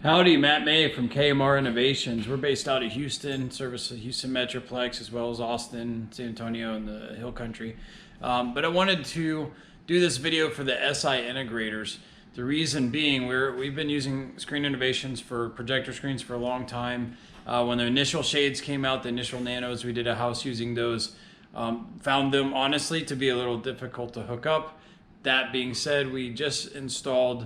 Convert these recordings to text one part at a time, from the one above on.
Howdy, Matt May from KMR Innovations. We're based out of Houston, service the Houston Metroplex as well as Austin, San Antonio, and the Hill Country. But I wanted to do this video for the SI integrators. The reason being, we've been using Screen Innovations for projector screens for a long time. When the initial shades came out, the initial Nanos, we did a house using those. Found them honestly to be a little difficult to hook up. That being said, we just installed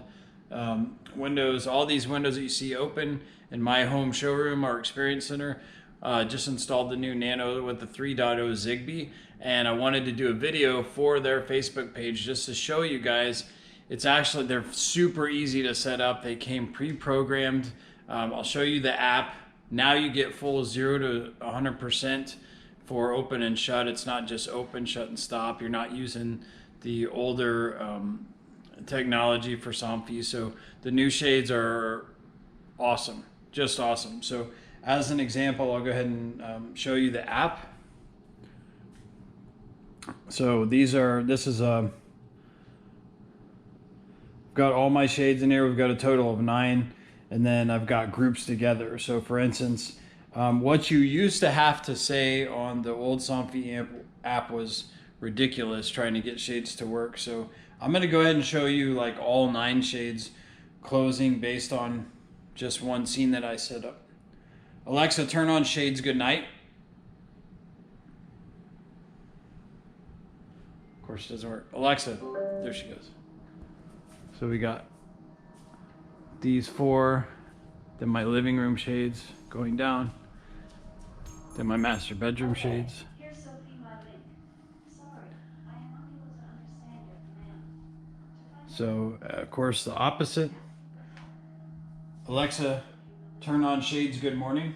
windows, all these windows that you see open in my home showroom, our experience center. Just installed the new Nano with the 3.0 Zigbee, and I wanted to do a video for their Facebook page just to show you guys. It's actually, they're super easy to set up. They came pre-programmed. I'll show you the app. Now you get full 0 to 100% for open and shut. It's not just open, shut, and stop. You're not using the older technology for Somfy. So the new shades are awesome, just awesome. So as an example, I'll go ahead and show you the app. So this is got all my shades in here. We've got a total of 9, and then I've got groups together. So for instance, what you used to have to say on the old Somfy app was ridiculous trying to get shades to work. So I'm going to go ahead and show you like all 9 shades closing based on just one scene that I set up. Alexa, turn on shades good night. Of course it doesn't work. Alexa, there she goes. So we got these 4, then my living room shades going down, then my master bedroom shades. So, of course, the opposite. Alexa, turn on shades good morning.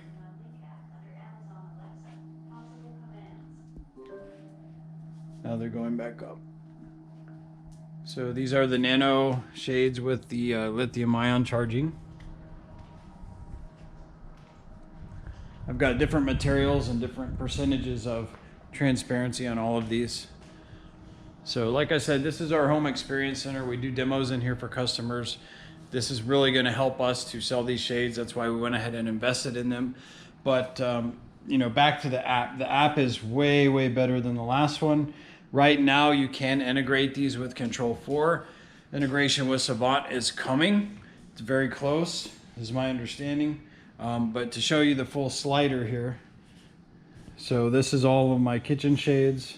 Now they're going back up. So these are the Nano shades with the lithium ion charging. I've got different materials and different percentages of transparency on all of these. So like I said, this is our home experience center. We do demos in here for customers. This is really going to help us to sell these shades. That's why we went ahead and invested in them. But you know, back to the app. The app is way, way better than the last one. Right now, you can integrate these with Control 4. Integration with Savant is coming. It's very close, is my understanding. But to show you the full slider here. So this is all of my kitchen shades.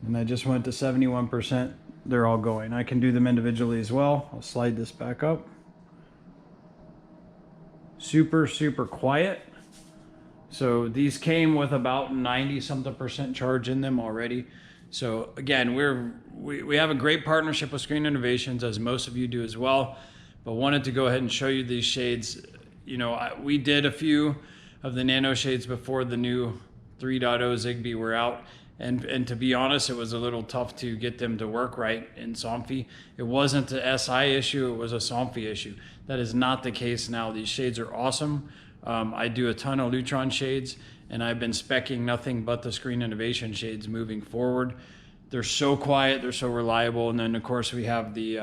And I just went to 71%. They're all going. I can do them individually as well. I'll slide this back up. Super, super quiet. So these came with about 90-something% charge in them already. So again, we have a great partnership with Screen Innovations, as most of you do as well. But wanted to go ahead and show you these shades. You know, we did a few of the Nano shades before the new 3.0 Zigbee were out. And to be honest, it was a little tough to get them to work right in Somfy. It wasn't an SI issue, it was a Somfy issue. That is not the case now. These shades are awesome. I do a ton of Lutron shades, and I've been speccing nothing but the Screen Innovation shades moving forward. They're so quiet, they're so reliable, and then of course we have the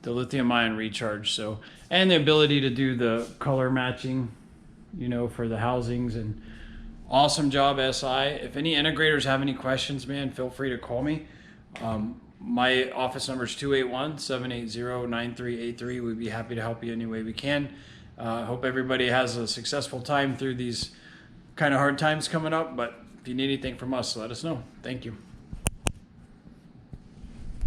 lithium ion recharge. So, and the ability to do the color matching, you know, for the housings. And awesome job, SI. If any integrators have any questions, man, feel free to call me. My office number is 281-780-9383. We'd be happy to help you any way we can. Hope everybody has a successful time through these kind of hard times coming up. But if you need anything from us, let us know. Thank you.